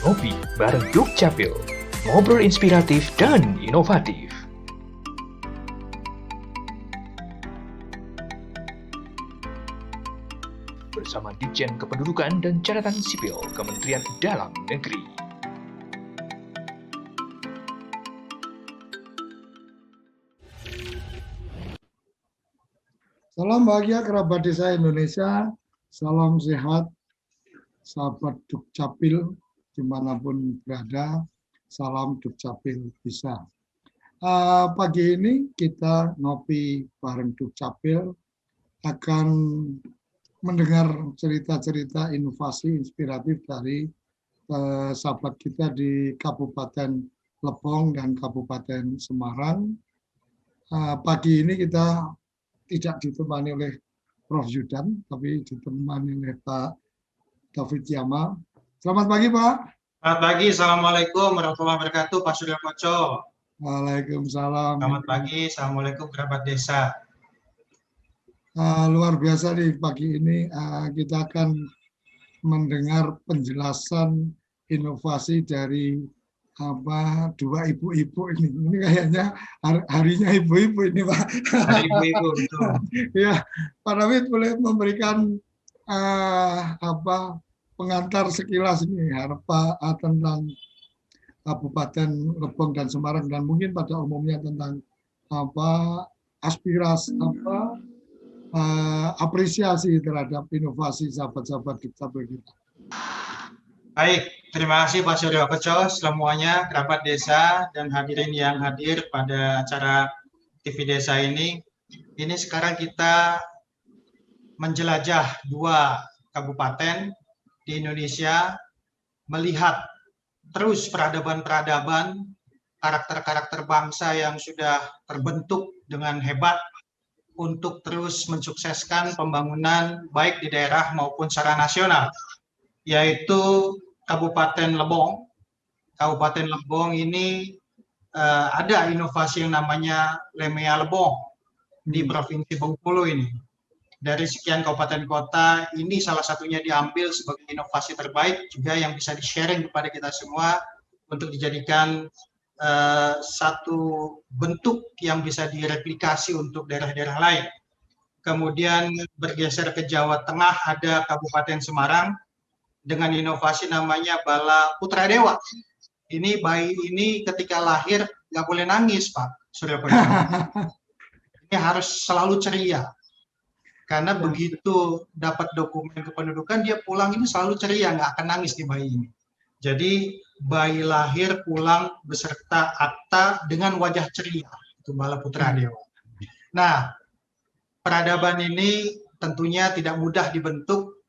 Ngopi bareng Dukcapil, ngobrol inspiratif dan inovatif. Bersama Ditjen Kependudukan dan Catatan Sipil Kementerian Dalam Negeri. Salam bahagia kerabat desa Indonesia, salam sehat, sahabat Dukcapil dimanapun berada, salam Dukcapil bisa. Pagi ini kita ngopi bareng Dukcapil akan mendengar cerita-cerita inovasi inspiratif dari sahabat kita di Kabupaten Lebong dan Kabupaten Semarang. Pagi ini kita tidak ditemani oleh Prof. Yudan, tapi ditemani oleh Pak David Yamal. Selamat pagi, Pak. Selamat pagi, Assalamualaikum warahmatullahi wabarakatuh, Pak Surya Koco. Waalaikumsalam. Selamat pagi, Assalamualaikum kerabat desa. Luar biasa nih pagi ini kita akan mendengar penjelasan inovasi dari dua ibu-ibu ini. Ini kayaknya harinya ibu-ibu ini, Pak. Hari ibu-ibu, betul. Ya, Pak David boleh memberikan pengantar sekilas ini tentang Kabupaten Lebong dan Semarang dan mungkin pada umumnya tentang aspirasi apresiasi terhadap inovasi sahabat-sahabat Dukcapil kita. Baik, terima kasih Pak Surya Koco, semuanya kerabat desa dan hadirin yang hadir pada acara TV Desa ini. Ini sekarang kita menjelajah dua kabupaten di Indonesia, melihat terus peradaban-peradaban, karakter-karakter bangsa yang sudah terbentuk dengan hebat untuk terus mensukseskan pembangunan baik di daerah maupun secara nasional, yaitu Kabupaten Lebong. Kabupaten Lebong ini ada inovasi yang namanya Lemea Lebong di Provinsi Bengkulu ini. Dari sekian kabupaten kota, ini salah satunya diambil sebagai inovasi terbaik juga yang bisa di-sharing kepada kita semua untuk dijadikan satu bentuk yang bisa direplikasi untuk daerah-daerah lain. Kemudian bergeser ke Jawa Tengah, ada Kabupaten Semarang dengan inovasi namanya Bala Putra Dewa. Ini bayi ini ketika lahir nggak boleh nangis, Pak Surya Koco. Ini harus selalu ceria. Karena begitu dapat dokumen kependudukan, dia pulang ini selalu ceria, nggak akan nangis di bayi ini. Jadi bayi lahir pulang beserta akta dengan wajah ceria, itu Bala Putra Dewa. Nah, peradaban ini tentunya tidak mudah dibentuk,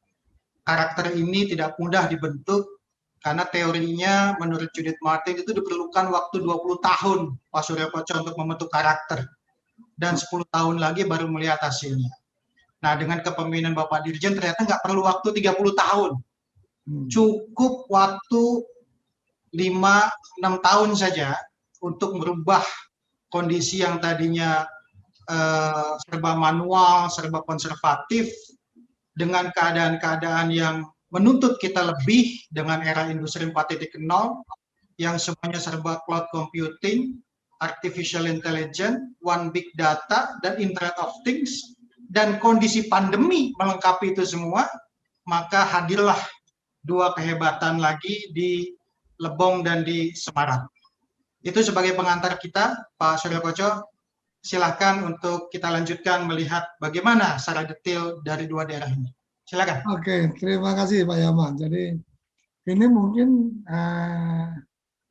karakter ini tidak mudah dibentuk, karena teorinya menurut Judith Martin itu diperlukan waktu 20 tahun Pak Surya Koco untuk membentuk karakter, dan 10 tahun lagi baru melihat hasilnya. Nah, dengan kepemimpinan Bapak Dirjen ternyata nggak perlu waktu 30 tahun. Cukup waktu 5-6 tahun saja untuk merubah kondisi yang tadinya serba manual, serba konservatif, dengan keadaan-keadaan yang menuntut kita lebih dengan era industri 4.0 yang semuanya serba cloud computing, artificial intelligence, one big data, dan Internet of Things, dan kondisi pandemi melengkapi itu semua, maka hadirlah dua kehebatan lagi di Lebong dan di Semarang. Itu sebagai pengantar kita, Pak Surya Koco. Silahkan untuk kita lanjutkan melihat bagaimana secara detail dari dua daerah ini. Silakan. Oke, terima kasih Pak Yaman. Jadi ini mungkin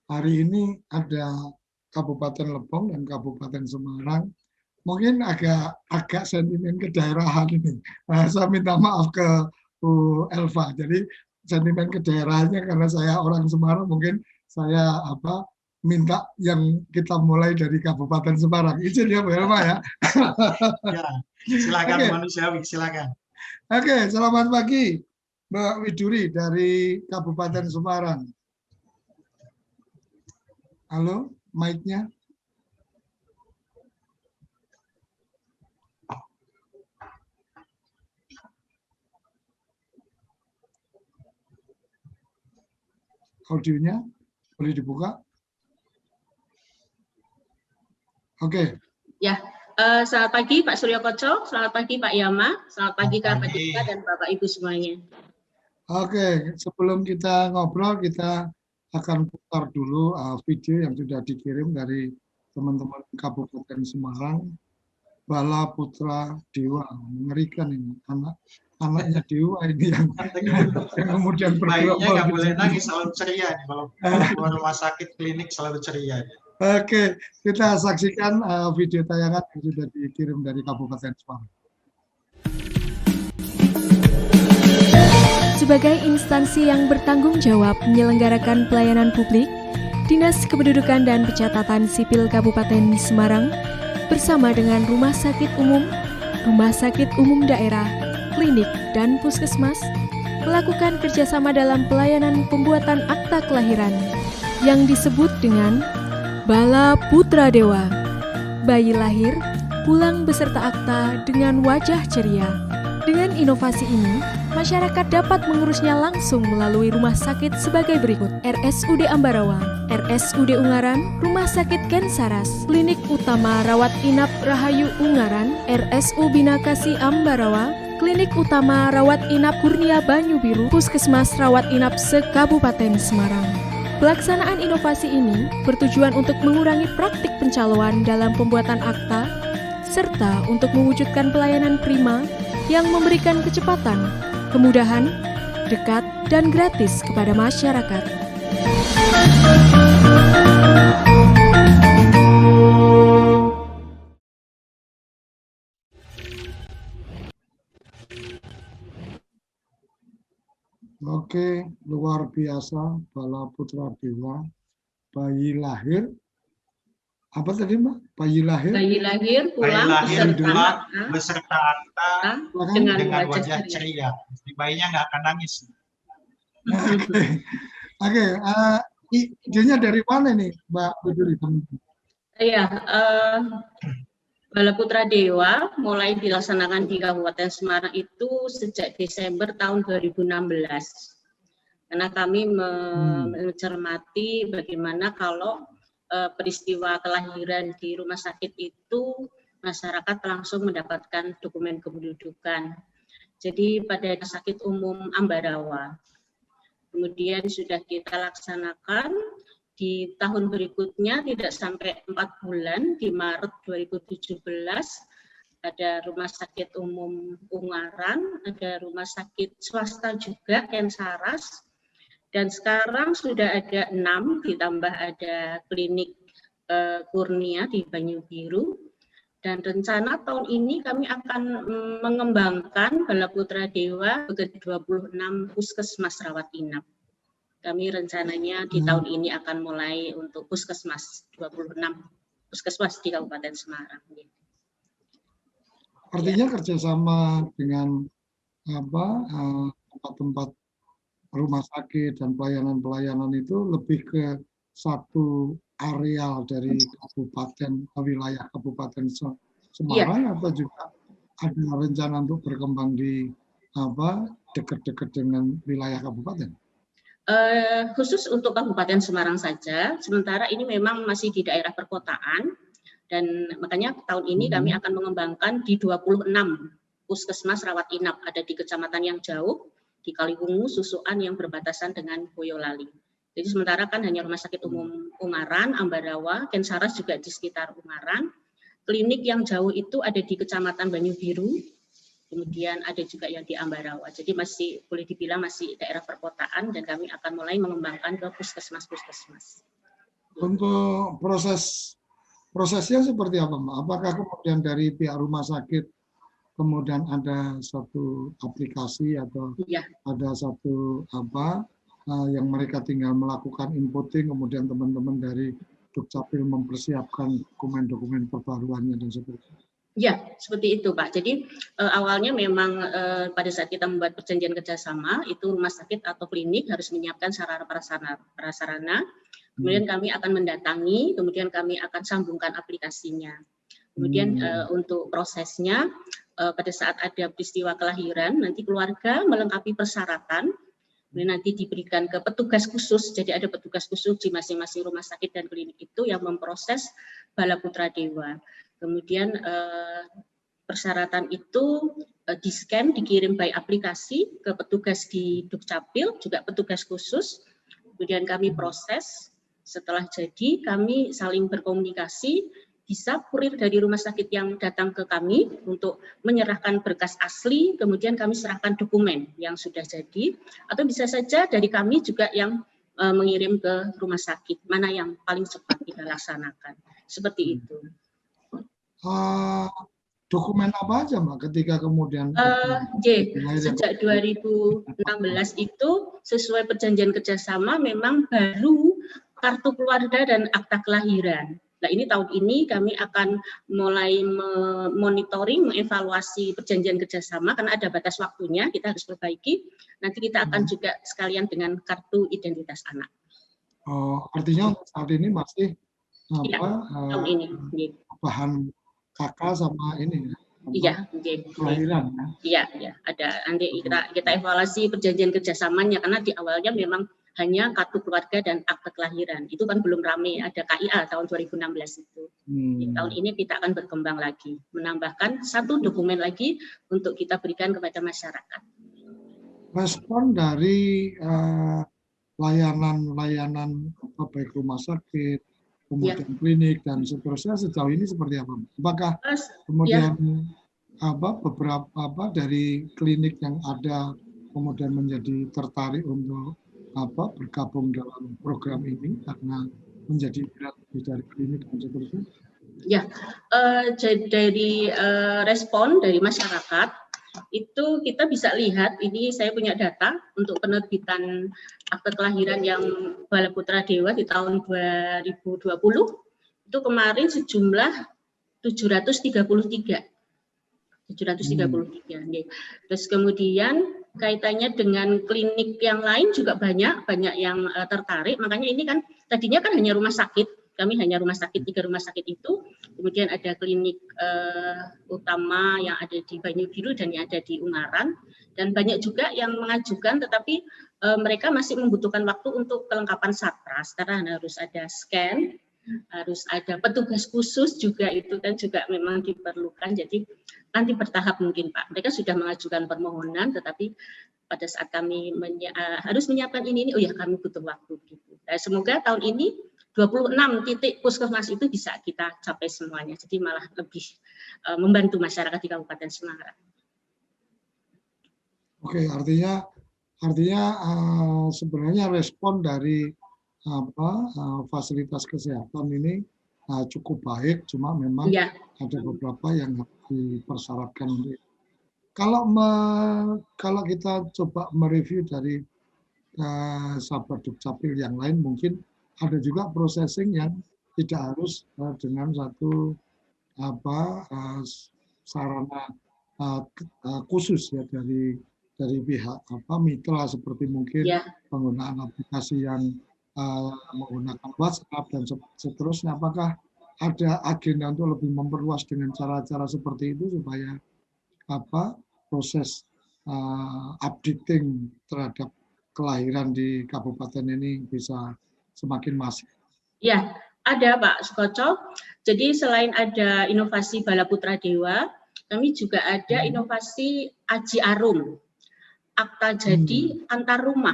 hari ini ada Kabupaten Lebong dan Kabupaten Semarang. Mungkin agak sentimen kedaerahan ini. Saya minta maaf ke Bu Elva. Jadi sentimen kedaerahannya karena saya orang Semarang, mungkin saya minta yang kita mulai dari Kabupaten Semarang. Izin ya Bu Elva ya. Ya, silakan Oke. manusiawi, silakan. Oke, selamat pagi Mbak Widuri dari Kabupaten Semarang. Halo, mic-nya. audionya, boleh dibuka. Oke. Ya, selamat pagi Pak Suryo Koco, selamat pagi Pak Yama, selamat pagi Kerabat Desa dan Bapak Ibu semuanya. Oke, sebelum kita ngobrol, kita akan putar dulu video yang sudah dikirim dari teman-teman Kabupaten Semarang. Bala Putra Dewa, mengerikan ini, anaknya Dewa ini yang kemudian bayinya nggak boleh nangis, selalu ceria nih, kalau keluar rumah sakit klinik selalu ceria. Oke, kita saksikan video tayangan yang sudah dikirim dari Kabupaten Semarang. Sebagai instansi yang bertanggung jawab menyelenggarakan pelayanan publik, Dinas Kependudukan dan Pencatatan Sipil Kabupaten Semarang bersama dengan Rumah Sakit Umum, Rumah Sakit Umum Daerah, Klinik, dan Puskesmas melakukan kerjasama dalam pelayanan pembuatan akta kelahiran yang disebut dengan Bala Putra Dewa. Bayi lahir pulang beserta akta dengan wajah ceria. Dengan inovasi ini, masyarakat dapat mengurusnya langsung melalui rumah sakit sebagai berikut: RSUD Ambarawa, RSUD Ungaran, Rumah Sakit Ken Saras, Klinik Utama Rawat Inap Rahayu Ungaran, RSU Binakasi Ambarawa, Klinik Utama Rawat Inap Kurnia Banyu Biru, Puskesmas Rawat Inap se-Kabupaten Semarang. Pelaksanaan inovasi ini bertujuan untuk mengurangi praktik pencaloan dalam pembuatan akta, serta untuk mewujudkan pelayanan prima yang memberikan kecepatan, kemudahan, dekat, dan gratis kepada masyarakat. Oke, luar biasa, Bala Putra Dewa, bayi lahir. Apa tadi Mbak? Bayi lahir? Bayi lahir pulang beserta akta dengan wajah ceria. Bayinya nggak akan nangis. Oke, idenya dari mana nih Mbak Buduri? Iya, Bala Putra Dewa mulai dilaksanakan di Kabupaten Semarang itu sejak Desember tahun 2016. Karena kami mencermati bagaimana kalau peristiwa kelahiran di rumah sakit itu masyarakat langsung mendapatkan dokumen kependudukan. Jadi pada Rumah Sakit Umum Ambarawa. Kemudian sudah kita laksanakan di tahun berikutnya, tidak sampai 4 bulan, di Maret 2017 ada Rumah Sakit Umum Ungaran, ada rumah sakit swasta juga Ken Saras, dan sekarang sudah ada 6, ditambah ada klinik Kurnia di Banyu Biru. Dan rencana tahun ini kami akan mengembangkan Bala Putra Dewa ke 26 puskesmas rawat inap. Kami rencananya di tahun ini akan mulai untuk puskesmas, 26 puskesmas di Kabupaten Semarang. Artinya kerjasama dengan tempat-tempat rumah sakit dan pelayanan-pelayanan itu lebih ke satu areal dari kabupaten, wilayah Kabupaten Semarang, atau juga ada rencana untuk berkembang di dekat-dekat dengan wilayah kabupaten? Khusus untuk Kabupaten Semarang saja, sementara ini memang masih di daerah perkotaan, dan makanya tahun ini kami akan mengembangkan di 26 puskesmas rawat inap, ada di kecamatan yang jauh, di Kaliwungu, Susukan yang berbatasan dengan Boyolali. Jadi sementara kan hanya Rumah Sakit Umum Ungaran, Ambarawa, Ken Saras juga di sekitar Ungaran. Klinik yang jauh itu ada di Kecamatan Banyu Biru, kemudian ada juga yang di Ambarawa. Jadi masih boleh dibilang masih daerah perkotaan, dan kami akan mulai mengembangkan ke puskesmas-puskesmas. Untuk prosesnya seperti apa, Mbak? Apakah kemudian dari pihak rumah sakit kemudian ada satu aplikasi atau ada satu yang mereka tinggal melakukan inputting, kemudian teman-teman dari Dukcapil mempersiapkan dokumen-dokumen perbaruannya dan seperti itu? Ya, seperti itu Pak. Jadi awalnya memang pada saat kita membuat perjanjian kerjasama, itu rumah sakit atau klinik harus menyiapkan sarana prasarana. Kemudian kami akan mendatangi, kemudian kami akan sambungkan aplikasinya. Kemudian untuk prosesnya, pada saat ada peristiwa kelahiran, nanti keluarga melengkapi persyaratan, Kemudian nanti diberikan ke petugas khusus, jadi ada petugas khusus di masing-masing rumah sakit dan klinik itu yang memproses Balaputra Dewa. Kemudian persyaratan itu di-scan, dikirim by aplikasi ke petugas di Dukcapil, juga petugas khusus. Kemudian kami proses, setelah jadi kami saling berkomunikasi, bisa kurir dari rumah sakit yang datang ke kami untuk menyerahkan berkas asli, kemudian kami serahkan dokumen yang sudah jadi, atau bisa saja dari kami juga yang mengirim ke rumah sakit, mana yang paling cepat kita laksanakan. Seperti itu. Dokumen apa aja Mbak ketika kemudian sejak 2016 itu sesuai perjanjian kerjasama memang baru kartu keluarga dan akta kelahiran. Nah ini tahun ini kami akan mulai monitoring, mengevaluasi perjanjian kerjasama karena ada batas waktunya, kita harus perbaiki. Nanti kita akan juga sekalian dengan kartu identitas anak. Oh, artinya saat ini masih tahun ini. bahan kakak sama ini ya? kelahiran ya? Iya, ada. Nanti kita evaluasi perjanjian kerjasamanya karena di awalnya memang hanya kartu keluarga dan akte kelahiran. Itu kan belum ramai, ada KIA tahun 2016 itu. Di tahun ini kita akan berkembang lagi, menambahkan satu dokumen lagi untuk kita berikan kepada masyarakat. Respon dari layanan baik rumah sakit, kemudian klinik dan seterusnya sejauh ini seperti apa? Apakah kemudian beberapa dari klinik yang ada kemudian menjadi tertarik untuk bergabung dalam program ini karena menjadi lebih dari klinik dan seterusnya? Ya, dari respon dari masyarakat itu kita bisa lihat, ini saya punya data untuk penerbitan akte kelahiran yang Balaputra Dewa di tahun 2020 itu kemarin sejumlah 733. Terus kemudian kaitannya dengan klinik yang lain juga banyak yang tertarik, makanya ini kan tadinya kan hanya rumah sakit. Kami hanya rumah sakit, 3 rumah sakit itu, kemudian ada klinik utama yang ada di Banyubiru dan yang ada di Ungaran, dan banyak juga yang mengajukan, tetapi mereka masih membutuhkan waktu untuk kelengkapan satras, karena harus ada scan, harus ada petugas khusus juga, itu kan juga memang diperlukan, jadi nanti bertahap mungkin Pak. Mereka sudah mengajukan permohonan, tetapi pada saat kami harus menyiapkan ini, oh ya kami butuh waktu. Gitu. Nah, semoga tahun ini 26 titik puskesmas itu bisa kita capai semuanya, jadi malah lebih membantu masyarakat di Kabupaten Semarang. Oke, artinya sebenarnya respon dari fasilitas kesehatan ini cukup baik, cuma memang ada beberapa yang dipersyaratkan untuk. Kalau kita coba mereview dari sahabat Dukcapil yang lain, mungkin ada juga processing yang tidak harus dengan satu sarana khusus ya dari pihak mitra, seperti mungkin penggunaan aplikasi yang menggunakan WhatsApp dan seterusnya. Apakah ada agenda untuk lebih memperluas dengan cara-cara seperti itu supaya proses updating terhadap kelahiran di kabupaten ini bisa semakin masif? Ya, ada Pak Sukoco. Jadi selain ada inovasi Balaputra Dewa, kami juga ada inovasi Aji Arum, akta jadi antar rumah.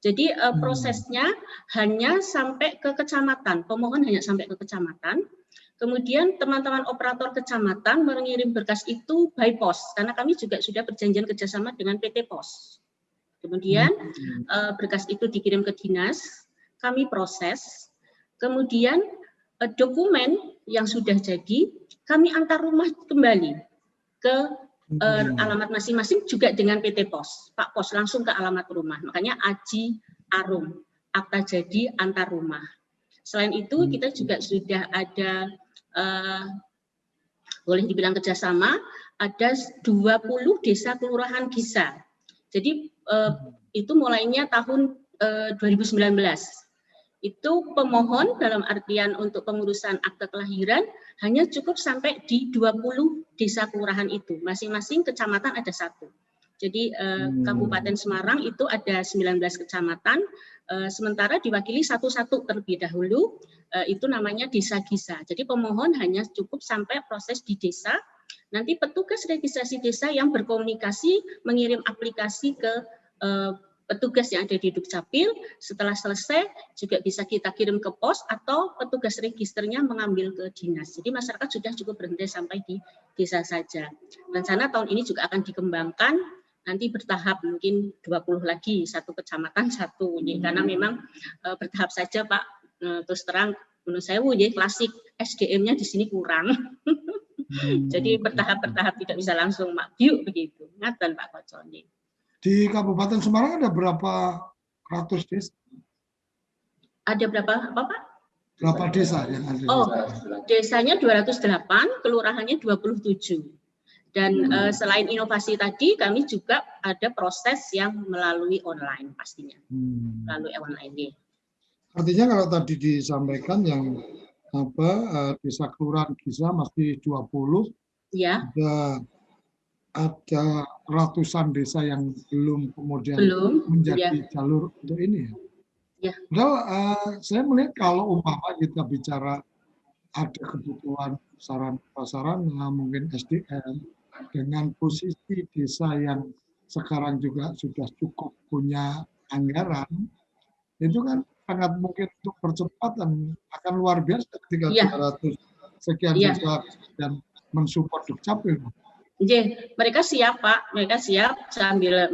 Jadi prosesnya hanya sampai ke kecamatan, pemohon hanya sampai ke kecamatan. Kemudian teman-teman operator kecamatan mengirim berkas itu by pos, karena kami juga sudah perjanjian kerjasama dengan PT Pos. Kemudian berkas itu dikirim ke dinas, kami proses, kemudian dokumen yang sudah jadi kami antar rumah kembali ke alamat masing-masing juga dengan PT Pos. Pak Pos langsung ke alamat rumah, makanya Aji Arum, akta jadi antar rumah. Selain itu kita juga sudah ada, boleh dibilang kerjasama, ada 20 desa kelurahan desa. Jadi itu mulainya tahun 2019. Itu pemohon dalam artian untuk pengurusan akte kelahiran hanya cukup sampai di 20 desa kelurahan itu. Masing-masing kecamatan ada 1. Jadi Kabupaten Semarang itu ada 19 kecamatan, sementara diwakili satu-satu terlebih dahulu, itu namanya Desa Gisa. Jadi pemohon hanya cukup sampai proses di desa, nanti petugas registrasi desa yang berkomunikasi mengirim aplikasi ke petugas yang ada di Dukcapil. Setelah selesai juga bisa kita kirim ke pos atau petugas registernya mengambil ke dinas. Jadi masyarakat sudah cukup berhenti sampai di desa saja. Rencana tahun ini juga akan dikembangkan, nanti bertahap, mungkin 20 lagi, satu kecamatan satu. Karena memang bertahap saja Pak, terus terang menurut saya klasik SDM-nya di sini kurang. Jadi bertahap-bertahap, tidak bisa langsung mabiuk begitu. Ngaten Pak Koco. Di Kabupaten Semarang ada berapa ratus desa? Ada berapa apa Pak? Berapa desa yang ada? Oh, desanya 208, kelurahannya 27. Dan selain inovasi tadi, kami juga ada proses yang melalui online pastinya, melalui online. Artinya kalau tadi disampaikan yang desa kelurahan Gisa masih 20, ya. Ada ratusan desa yang belum kemudian menjadi jalur untuk ini ya. Ya. Padahal saya melihat kalau umpama kita bicara ada kebutuhan sarana, mungkin SDM, dengan posisi desa yang sekarang juga sudah cukup punya anggaran, itu kan sangat mungkin untuk percepatan akan luar biasa ketika 200 sekian desa dan mensupport Dukcapil. Mereka siap Pak, mereka siap sambil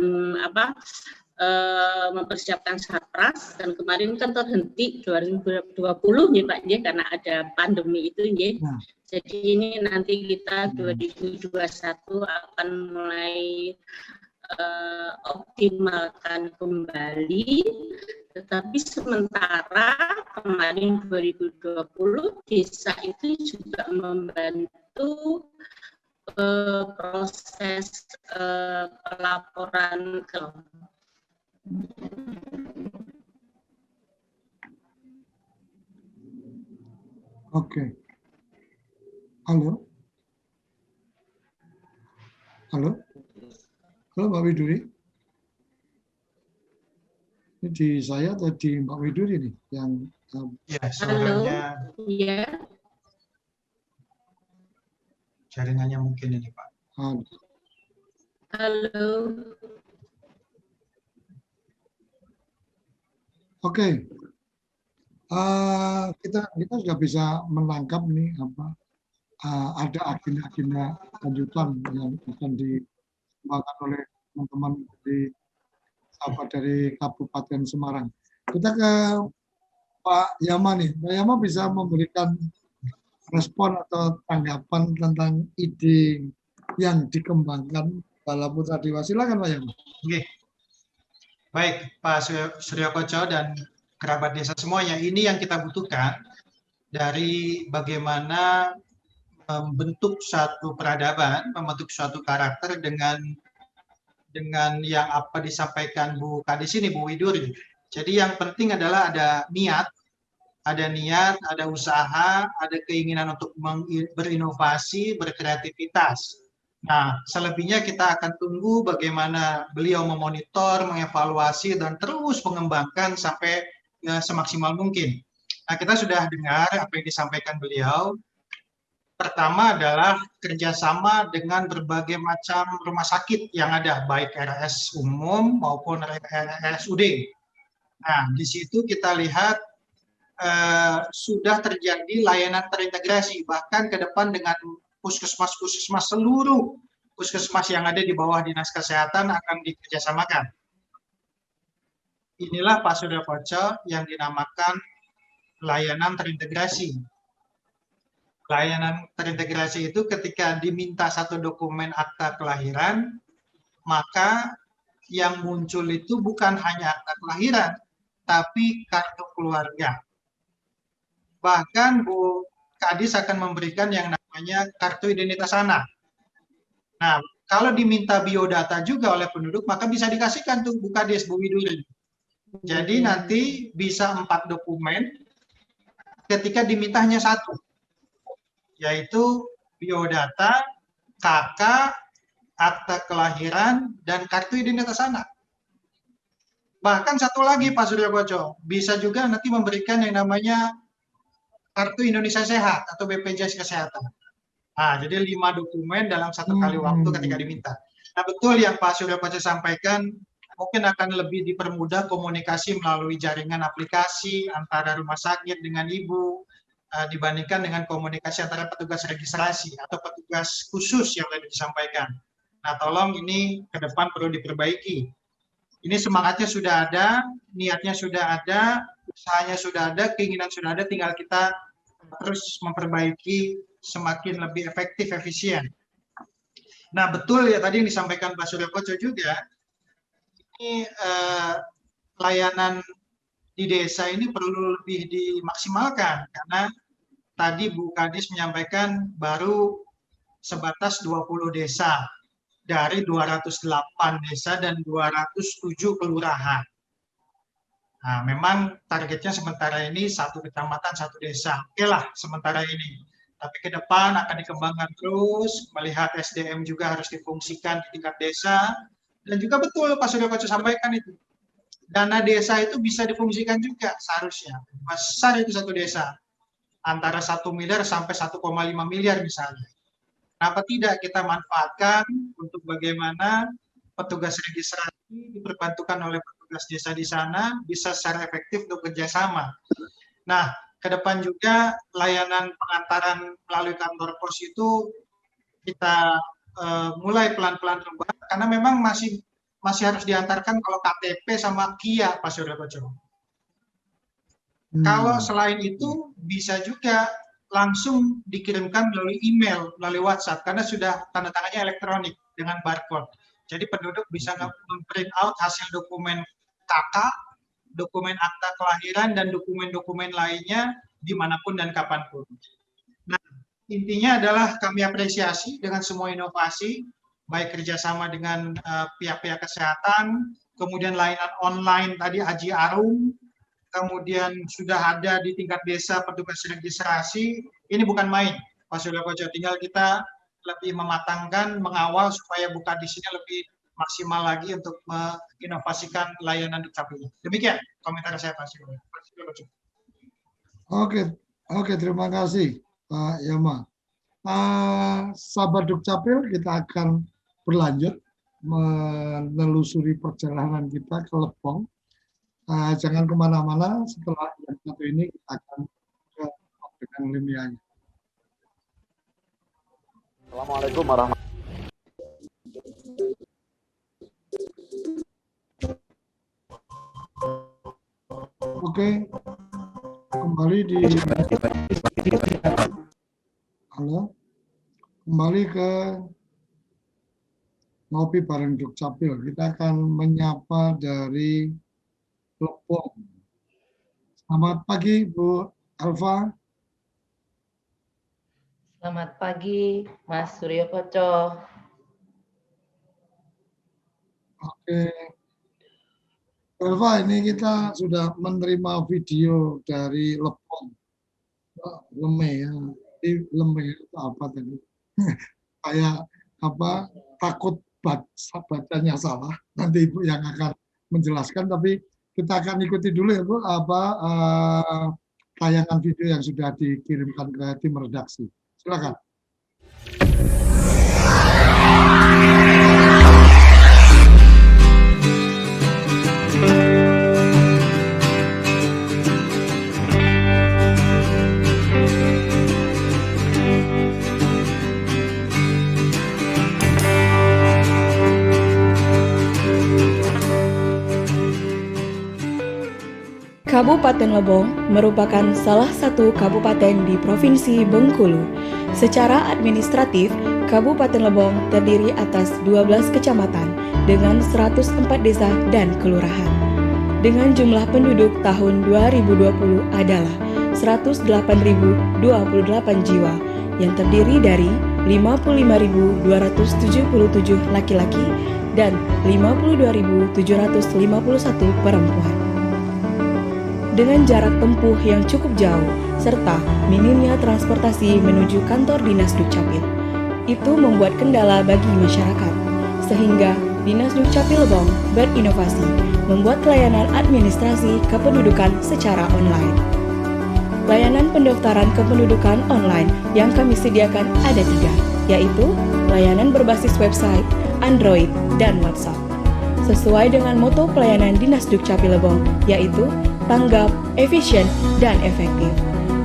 mempersiapkan Satpras, dan kemarin kan terhenti 2020 nih Pak, karena ada pandemi itu. Jadi ini nanti kita 2021 akan mulai optimalkan kembali, tetapi sementara kemarin 2020 desa itu juga membantu proses pelaporan ke Oke. Halo. Halo. Halo Mbak Widuri. Ini di saya atau di Mbak Widuri nih yang suaranya. Halo. Iya. Jaringannya mungkin ini Pak. Halo. Oke. Kita sudah bisa menangkap nih ada agenda-agenda lanjutan yang akan dikembangkan oleh teman-teman dari Kabupaten Semarang. Kita ke Pak Yama nih. Pak Yama bisa memberikan respon atau tanggapan tentang ide yang dikembangkan Bala Putra Dewa. Silakan Pak Yama. Oke. Baik Pak Suryo Koco dan kerabat desa semuanya, ini yang kita butuhkan dari bagaimana membentuk suatu peradaban, membentuk suatu karakter dengan yang apa disampaikan Bu Kadis ini, Bu Widuri. Jadi yang penting adalah ada niat, ada usaha, ada keinginan untuk berinovasi, berkreativitas. Nah, selebihnya kita akan tunggu bagaimana beliau memonitor, mengevaluasi, dan terus mengembangkan sampai semaksimal mungkin. Nah, kita sudah dengar apa yang disampaikan beliau. Pertama adalah kerjasama dengan berbagai macam rumah sakit yang ada, baik RS umum maupun RSUD. Nah, di situ kita lihat sudah terjadi layanan terintegrasi, bahkan ke depan dengan puskesmas-puskesmas, seluruh puskesmas yang ada di bawah Dinas Kesehatan akan dikerjasamakan. Inilah Pak Suryo Koco yang dinamakan layanan terintegrasi. Layanan terintegrasi itu ketika diminta satu dokumen akta kelahiran, maka yang muncul itu bukan hanya akta kelahiran, tapi kartu keluarga. Bahkan Bu Kadis akan memberikan yang namanya kartu identitas anak. Nah, kalau diminta biodata juga oleh penduduk, maka bisa dikasihkan tuh Bu Kadis, Bu Widuri. Jadi nanti bisa 4 dokumen ketika diminta hanya 1, yaitu biodata, KK, akta kelahiran, dan kartu identitas anak. Bahkan satu lagi Pak Suryo Koco, bisa juga nanti memberikan yang namanya Kartu Indonesia Sehat atau BPJS Kesehatan. Nah, jadi 5 dokumen dalam satu kali waktu ketika diminta. Nah, betul yang Pak Suryo Koco sampaikan, mungkin akan lebih dipermudah komunikasi melalui jaringan aplikasi antara rumah sakit dengan ibu, dibandingkan dengan komunikasi antara petugas registrasi atau petugas khusus yang tadi disampaikan. Nah, tolong ini ke depan perlu diperbaiki. Ini semangatnya sudah ada, niatnya sudah ada, usahanya sudah ada, keinginan sudah ada, tinggal kita terus memperbaiki semakin lebih efektif, efisien. Nah, betul ya tadi yang disampaikan Pak Suryo Koco juga, ini layanan di desa ini perlu lebih dimaksimalkan, karena tadi Bu Kadis menyampaikan baru sebatas 20 desa dari 208 desa dan 207 kelurahan. Nah, memang targetnya sementara ini 1 kecamatan, 1 desa. Oke lah, sementara ini. Tapi ke depan akan dikembangkan terus, melihat SDM juga harus difungsikan di tingkat desa. Dan juga betul Pak Suryo Koco sampaikan itu. Dana desa itu bisa difungsikan juga seharusnya. Besar itu satu desa. Antara 1 miliar sampai 1,5 miliar misalnya. Kenapa tidak kita manfaatkan untuk bagaimana petugas registrasi diperbantukan oleh petugas desa di sana bisa secara efektif untuk kerjasama. Nah, ke depan juga layanan pengantaran melalui kantor pos itu kita mulai pelan-pelan rubah, karena memang masih harus diantarkan kalau KTP sama KIA, Pak Suryo Koco. Kalau selain itu bisa juga langsung dikirimkan melalui email, melalui WhatsApp, karena sudah tanda tangannya elektronik dengan barcode. Jadi penduduk bisa memprint out hasil dokumen KK, dokumen akta kelahiran, dan dokumen-dokumen lainnya dimanapun dan kapanpun. Nah, intinya adalah kami apresiasi dengan semua inovasi, baik kerjasama dengan pihak-pihak kesehatan, kemudian layanan online tadi Haji Arum, kemudian sudah ada di tingkat desa petugas registrasi. Ini bukan main, Pak Suryo Koco. Tinggal kita lebih mematangkan, mengawal supaya bukan di sini lebih maksimal lagi untuk menginovasikan layanan Dukcapil. Demikian komentar saya, Pak Suryo Koco. Oke, terima kasih Pak Yama. Sahabat Dukcapil, kita akan berlanjut menelusuri perjalanan kita ke Lebong. Jangan kemana-mana, setelah yang satu ini kita akan ke dengan ilmiahnya. Assalamualaikum warahmatullahi wabarakatuh. Oke, kembali ke ngopi bareng Dukcapil. Kita akan menyapa dari Lebong. Selamat pagi, Bu Alfa. Selamat pagi, Mas Suryo Koco. Oke. Alfa, ini kita sudah menerima video dari Lebong. Lemeh ya. Ini lemeh itu apa tadi? Kayak apa? Takut bacanya salah. Nanti Ibu yang akan menjelaskan, tapi kita akan ikuti dulu ya Bu, tayangan video yang sudah dikirimkan ke tim redaksi. Silakan. Kabupaten Lebong merupakan salah satu kabupaten di Provinsi Bengkulu. Secara administratif, Kabupaten Lebong terdiri atas 12 kecamatan dengan 104 desa dan kelurahan. Dengan jumlah penduduk tahun 2020 adalah 108.028 jiwa yang terdiri dari 55.277 laki-laki dan 52.751 perempuan. Dengan jarak tempuh yang cukup jauh, serta minimnya transportasi menuju kantor dinas Dukcapil, itu membuat kendala bagi masyarakat. Sehingga Dinas Dukcapil Lebong berinovasi membuat layanan administrasi kependudukan secara online. Layanan pendaftaran kependudukan online yang kami sediakan ada 3, yaitu layanan berbasis website, Android, dan WhatsApp. Sesuai dengan moto pelayanan Dinas Dukcapil Lebong, yaitu tanggap, efisien, dan efektif,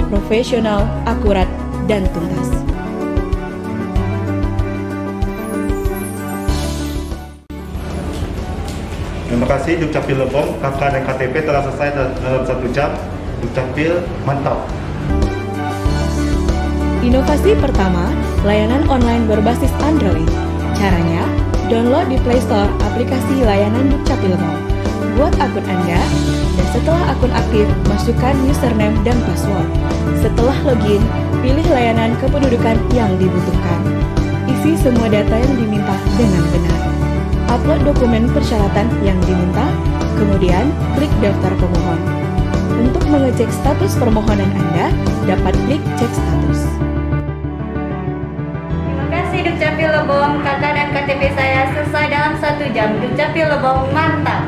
profesional, akurat, dan tuntas. Terima kasih Dukcapil Lebong, KK dan KTP telah selesai dalam 1 jam. Dukcapil mantap. Inovasi pertama, layanan online berbasis Android. Caranya, download di Play Store aplikasi layanan Dukcapil Lebong. Buat akun Anda, dan setelah akun aktif, masukkan username dan password. Setelah login, pilih layanan kependudukan yang dibutuhkan. Isi semua data yang diminta dengan benar. Upload dokumen persyaratan yang diminta, kemudian klik daftar pemohon. Untuk mengecek status permohonan Anda, dapat klik cek status. Terima kasih Dukcapil Lebong, KK dan KTP saya selesai dalam 1 jam. Dukcapil Lebong mantap.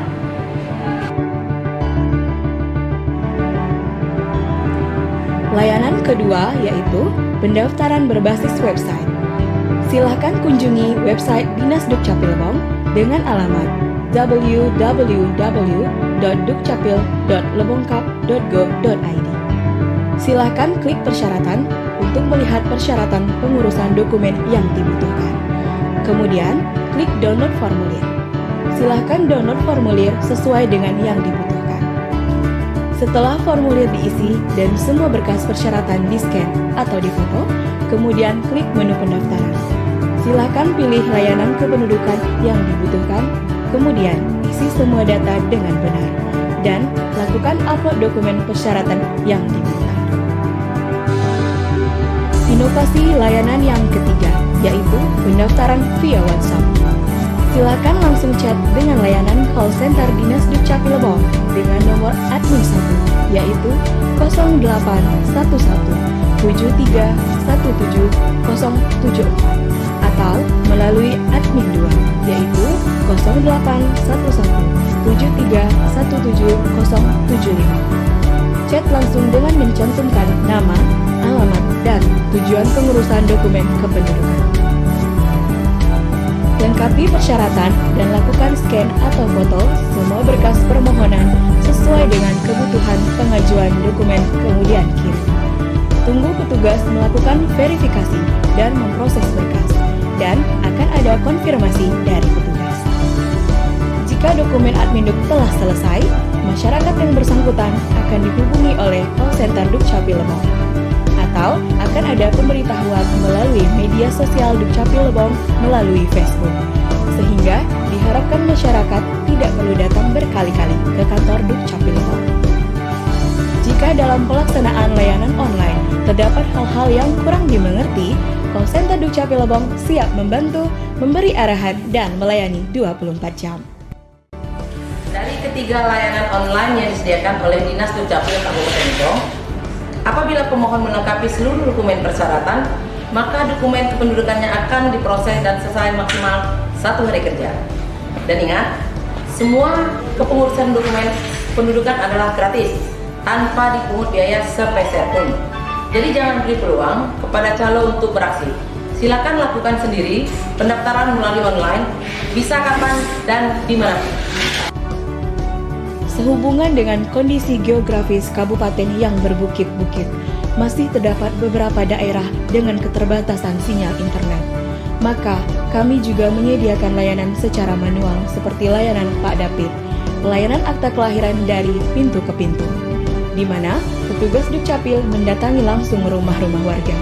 Layanan kedua yaitu pendaftaran berbasis website. Silahkan kunjungi website Dinas Dukcapil Lebong dengan alamat www.dukcapil.lebongkap.go.id. Silahkan klik persyaratan untuk melihat persyaratan pengurusan dokumen yang dibutuhkan. Kemudian, klik download formulir. Silahkan download formulir sesuai dengan yang dibutuhkan. Setelah formulir diisi dan semua berkas persyaratan di-scan atau difoto, kemudian klik menu pendaftaran. Silakan pilih layanan kependudukan yang dibutuhkan, kemudian isi semua data dengan benar, dan lakukan upload dokumen persyaratan yang diminta. Inovasi layanan yang ketiga, yaitu pendaftaran via WhatsApp. Silakan langsung chat dengan layanan call center Dinas Dukcapil Lebong dengan nomor admin 1, yaitu 0811 73 17074, atau melalui admin 2, yaitu 0811 73 17075. Chat langsung dengan mencantumkan nama, alamat, dan tujuan pengurusan dokumen kependudukan. Lengkapi persyaratan dan lakukan scan atau foto semua berkas permohonan sesuai dengan kebutuhan pengajuan dokumen, kemudian kirim. Tunggu petugas melakukan verifikasi dan memproses berkas, dan akan ada konfirmasi dari petugas. Jika dokumen adminduk telah selesai, masyarakat yang bersangkutan akan dihubungi oleh call center Dukcapil Lebong, atau akan ada pemberitahuan melalui media sosial Dukcapil Lebong melalui Facebook, sehingga diharapkan masyarakat tidak perlu datang berkali-kali ke kantor Dukcapil Lebong. Jika dalam pelaksanaan layanan online terdapat hal-hal yang kurang dimengerti, call center Dukcapil Lebong siap membantu, memberi arahan, dan melayani 24 jam. Dari ketiga layanan online yang disediakan oleh Dinas Dukcapil Kabupaten Lebong, apabila pemohon melengkapi seluruh dokumen persyaratan, maka dokumen kependudukannya akan diproses dan selesai maksimal 1 hari kerja. Dan ingat, semua kepengurusan dokumen pendudukan adalah gratis, tanpa dipungut biaya sepeser pun. Jadi jangan beri peluang kepada calon untuk beraksi. Silakan lakukan sendiri pendaftaran melalui online, bisa kapan dan di mana. Sehubungan dengan kondisi geografis kabupaten yang berbukit-bukit, masih terdapat beberapa daerah dengan keterbatasan sinyal internet. Maka, kami juga menyediakan layanan secara manual seperti layanan Pak Dapit, pelayanan akta kelahiran dari pintu ke pintu, di mana petugas Dukcapil mendatangi langsung rumah-rumah warga.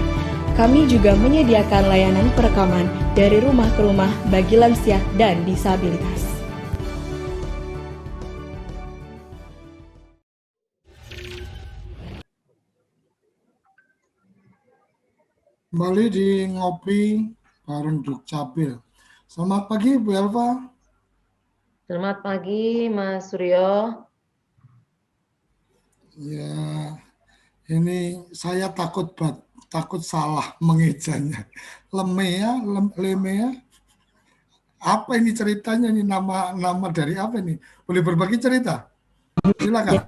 Kami juga menyediakan layanan perekaman dari rumah ke rumah bagi lansia dan disabilitas. Kembali di Ngopi bareng Dukcapil. Selamat pagi Bu Elva. Selamat pagi Mas Suryo. Ya, ini saya takut salah mengejanya. Lemea. Apa ini ceritanya nih, nama dari apa nih? Boleh berbagi cerita? Silakan.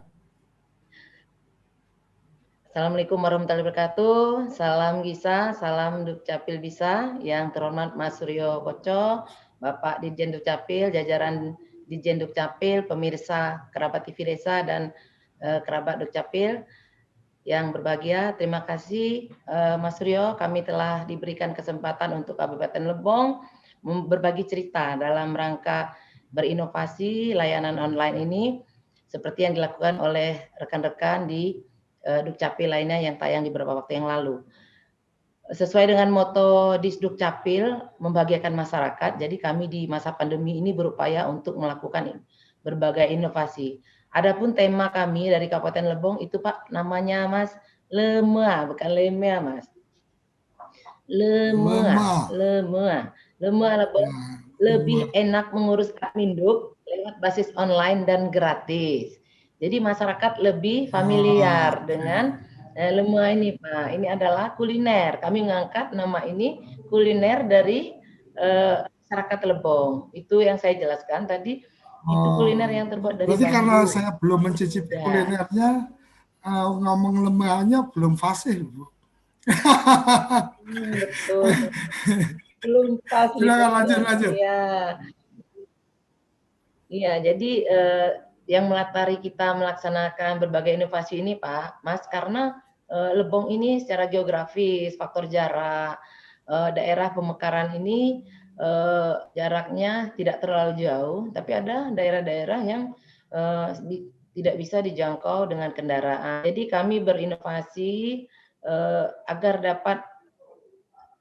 Assalamualaikum warahmatullahi wabarakatuh. Salam Gisa, salam Dukcapil Bisa. Yang terhormat Mas Suryo Koco, Bapak Dirjen Dukcapil, jajaran Dirjen Dukcapil, pemirsa kerabat TV Desa dan kerabat Dukcapil yang berbahagia. Terima kasih Mas Suryo, kami telah diberikan kesempatan untuk Kabupaten Lebong berbagi cerita dalam rangka berinovasi layanan online ini seperti yang dilakukan oleh rekan-rekan di Dukcapil lainnya yang tayang di beberapa waktu yang lalu. Sesuai dengan moto Disdukcapil, membahagiakan masyarakat, jadi kami di masa pandemi ini berupaya untuk melakukan berbagai inovasi. Adapun tema kami dari Kabupaten Lebong itu Pak, namanya Mas Lemea, bukan Lemea Mas. Lemea. Lemea Lebong lebih enak mengurus Adminduk lewat basis online dan gratis. Jadi masyarakat lebih familiar dengan Lemea ini Pak. Ini adalah kuliner. Kami mengangkat nama ini kuliner dari masyarakat Lebong. Itu yang saya jelaskan tadi. Itu kuliner yang terbuat dari berarti bambu. karena saya belum mencicipi kulinernya, ngomong lemahnya belum fasih, Bu. Betul. Belum pas. Silakan lanjut. Iya, jadi yang melatari kita melaksanakan berbagai inovasi ini Pak, Mas, karena Lebong ini secara geografis, faktor jarak, daerah pemekaran ini jaraknya tidak terlalu jauh, tapi ada daerah-daerah yang tidak bisa dijangkau dengan kendaraan. Jadi kami berinovasi agar dapat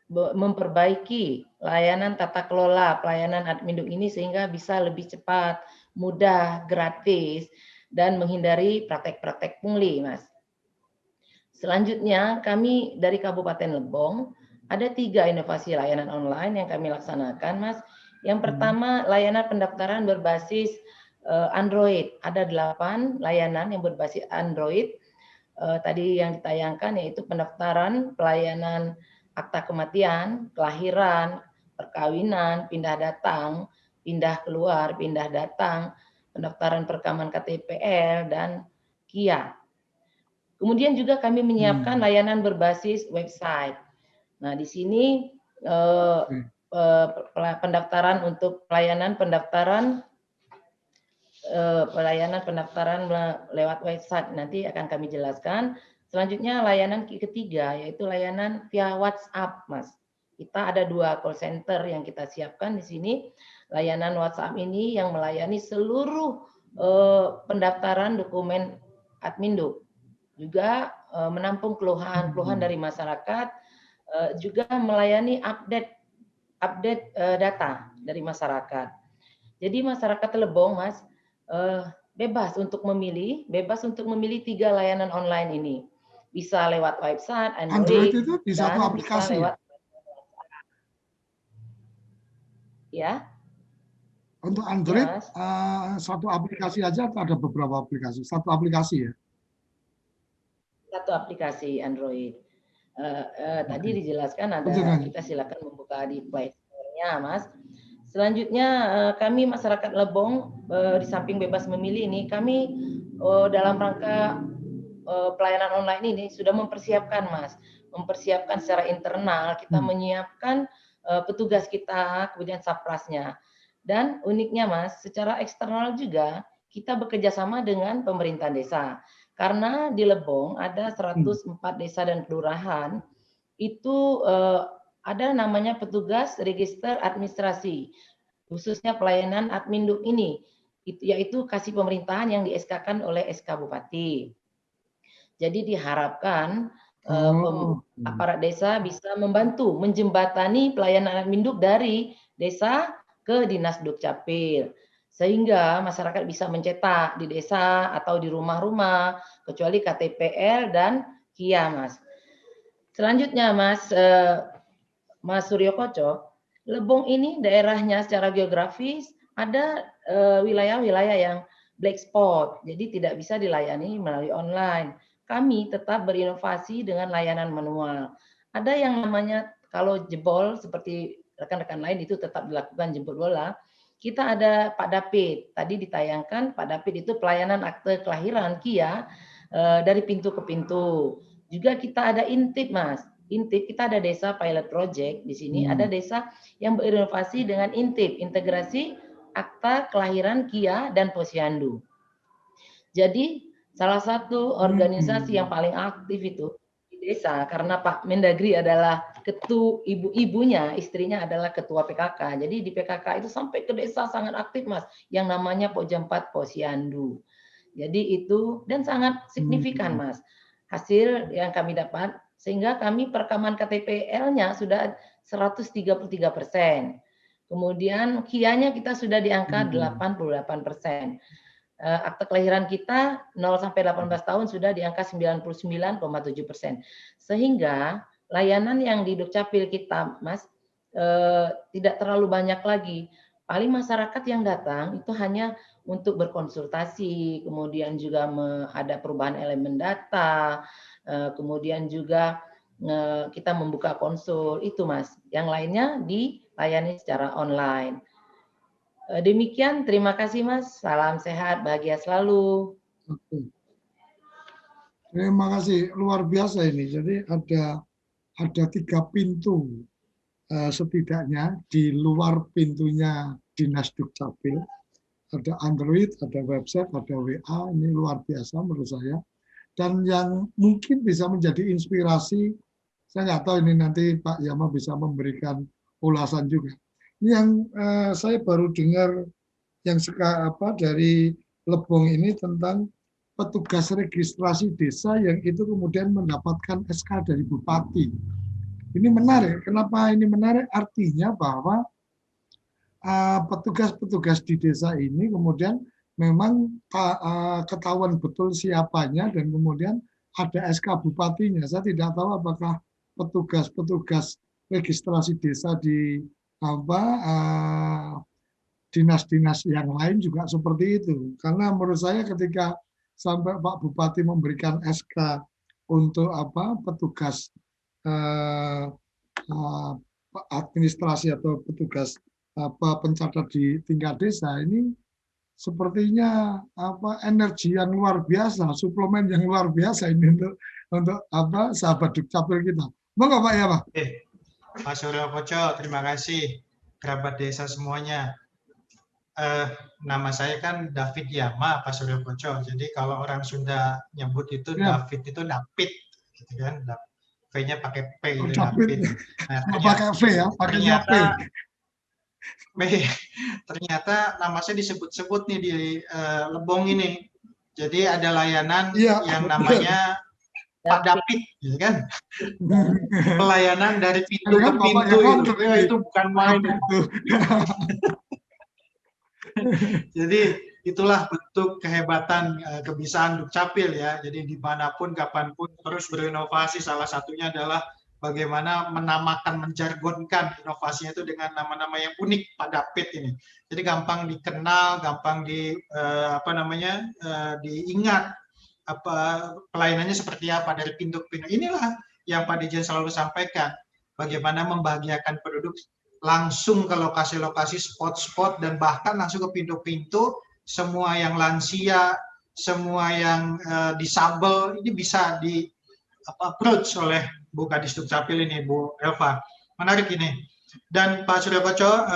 memperbaiki layanan tata kelola pelayanan Adminduk ini sehingga bisa lebih cepat, mudah, gratis, dan menghindari praktek-praktek pungli, Mas. Selanjutnya, kami dari Kabupaten Lebong ada 3 inovasi layanan online yang kami laksanakan, Mas. Yang pertama, layanan pendaftaran berbasis Android. Ada 8 layanan yang berbasis Android. Tadi yang ditayangkan yaitu pendaftaran pelayanan akta kematian, kelahiran, perkawinan, pindah datang, pindah keluar, pindah datang, pendaftaran perekaman KTPL, dan KIA. Kemudian juga kami menyiapkan layanan berbasis website. Nah, di sini pendaftaran untuk pelayanan pendaftaran lewat website nanti akan kami jelaskan. Selanjutnya layanan ketiga yaitu layanan via WhatsApp, Mas. Kita ada 2 call center yang kita siapkan di sini. Layanan WhatsApp ini yang melayani seluruh pendaftaran dokumen Adminduk. Juga menampung keluhan-keluhan dari masyarakat, juga melayani update data dari masyarakat. Jadi masyarakat Lebong, Mas, bebas untuk memilih 3 layanan online ini. Bisa lewat website, Android itu di satu aplikasi. Bisa lewat, ya. Untuk Android satu aplikasi aja atau ada beberapa aplikasi? Satu aplikasi ya? Satu aplikasi Android. Tadi dijelaskan ada, kita silakan membuka di Play Store-nya, Mas. Selanjutnya kami masyarakat Lebong di samping bebas memilih ini, kami dalam rangka pelayanan online ini sudah mempersiapkan, Mas. Mempersiapkan secara internal, kita menyiapkan petugas kita, kemudian saprasnya. Dan uniknya, Mas, secara eksternal juga kita bekerja sama dengan pemerintah desa. Karena di Lebong ada 104 desa dan kelurahan, itu ada namanya petugas register administrasi, khususnya pelayanan Adminduk ini, yaitu kasih pemerintahan yang di-SK-kan oleh SK Bupati. Jadi diharapkan aparat desa bisa membantu menjembatani pelayanan Adminduk dari desa ke Dinas Dukcapil, sehingga masyarakat bisa mencetak di desa atau di rumah-rumah, kecuali KTPL dan KIA, Mas. Selanjutnya, Mas Suryo Koco, Lebong ini daerahnya secara geografis ada wilayah-wilayah yang black spot, jadi tidak bisa dilayani melalui online. Kami tetap berinovasi dengan layanan manual. Ada yang namanya kalau jebol seperti rekan-rekan lain itu tetap dilakukan jemput bola. Kita ada Pak Dapit, tadi ditayangkan Pak Dapit itu pelayanan akte kelahiran KIA dari pintu ke pintu. Juga kita ada Intip, Mas. Intip, kita ada desa pilot project di sini, ada desa yang berinovasi dengan Intip, integrasi akta kelahiran KIA dan Posyandu. Jadi salah satu organisasi yang paling aktif itu di desa, karena Pak Mendagri adalah ibunya, istrinya adalah ketua PKK. Jadi di PKK itu sampai ke desa sangat aktif, Mas, yang namanya Pojam 4 Posyandu. Jadi itu dan sangat signifikan, Mas, hasil yang kami dapat, sehingga kami perekaman KTP-L-nya sudah 133%. Kemudian KIA-nya kita sudah di angka 88%. Akte kelahiran kita 0 sampai 18 tahun sudah di angka 99,7%. Sehingga layanan yang di Dukcapil kita, Mas, tidak terlalu banyak lagi. Paling masyarakat yang datang itu hanya untuk berkonsultasi, kemudian juga ada perubahan elemen data, kemudian juga kita membuka konsul, itu, Mas. Yang lainnya dilayani secara online. Demikian, terima kasih, Mas. Salam sehat, bahagia selalu. Terima kasih, luar biasa ini. Jadi ada 3 pintu setidaknya di luar pintunya Dinas Dukcapil. Ada Android, ada website, ada WA. Ini luar biasa menurut saya. Dan yang mungkin bisa menjadi inspirasi, saya nggak tahu ini nanti Pak Yama bisa memberikan ulasan juga. Yang saya baru dengar yang dari Lebong ini tentang petugas registrasi desa yang itu kemudian mendapatkan SK dari Bupati. Ini menarik. Kenapa ini menarik? Artinya bahwa petugas-petugas di desa ini kemudian memang ketahuan betul siapanya dan kemudian ada SK Bupatinya. Saya tidak tahu apakah petugas-petugas registrasi desa di dinas-dinas yang lain juga seperti itu. Karena menurut saya ketika sampai Pak Bupati memberikan SK untuk petugas administrasi atau petugas pencatat di tingkat desa, ini sepertinya energi yang luar biasa, suplemen yang luar biasa ini untuk sahabat Dukcapil kita. Monggo Pak Yama. Pak Suryo Koco, terima kasih. Kerabat desa semuanya. Nama saya kan David Yama, Pak Suryo Koco. Jadi kalau orang Sunda nyebut itu David itu David, gitu kan? V-nya pakai P, itu David. Nah, pakai V ya, pakainya P. Ternyata nama saya disebut-sebut nih di Lebong ini. Jadi ada layanan yang namanya Pak David, gitu kan? Pelayanan dari pintu ke pintu itu bukan main. Jadi itulah bentuk kehebatan kebisaan Dukcapil ya. Jadi dimanapun, kapanpun terus berinovasi. Salah satunya adalah bagaimana menamakan, menjargonkan inovasinya itu dengan nama-nama yang unik. Pak David ini. Jadi gampang dikenal, gampang diingat. Pelayanannya seperti apa dari pintu ke pintu. Inilah yang Pak Dirjen selalu sampaikan, bagaimana membahagiakan penduduk langsung ke lokasi-lokasi, spot-spot, dan bahkan langsung ke pintu-pintu. Semua yang lansia, semua yang disabel, ini bisa di approach oleh Bu Kadis Dukcapil ini, Bu Elva. Menarik ini. Dan Pak Suryo Koco,